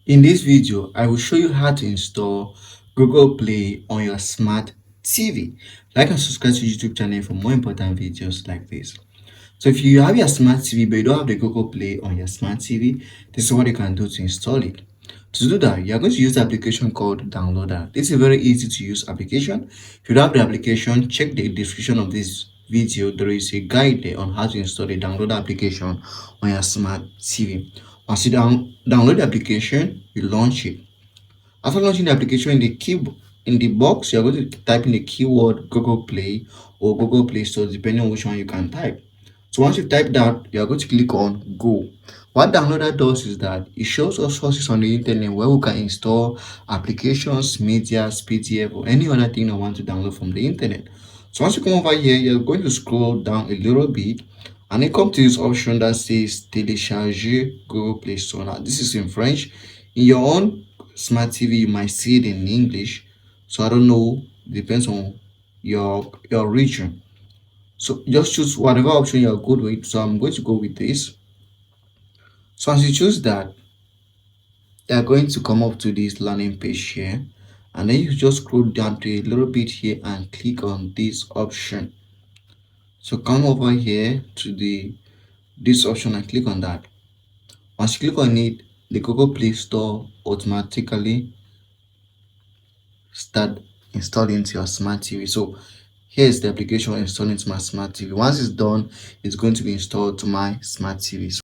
In this video, I will show you how to install Google Play on your smart TV. Like and subscribe to YouTube channel for more important videos like this. So if you have your smart TV but you don't have the Google Play on your smart TV, this is what you can do to install it. To do that, you are going to use the application called Downloader. This is a very easy to use application. If you don't have the application, check the description of this video. There is a guide there on how to install the Downloader application on your smart TV. Once you download the application, you launch it. After launching the application in the box, you're going to type in the keyword Google Play or Google Play Store, depending on which one you can type. So once you type that, you're going to click on Go. What Downloader does is that it shows us sources on the internet where we can install applications, media, PDF, or any other thing I want to download from the internet. So once you come over here, you're going to scroll down a little bit and then come to this option that says Télécharger Google Play Store. Now, this is in French. In your own smart TV, you might see it in English. So I don't know, depends on your region. So just choose whatever option you're good with. So I'm going to go with this. So as you choose that, you're going to come up to this landing page here. And then you just scroll down to a little bit here and click on this option. So come over here to this option and click on that. Once you click on it, the Google Play Store automatically start installing to your smart TV. So here's the application installing to my smart TV. Once it's done, it's going to be installed to my smart TV.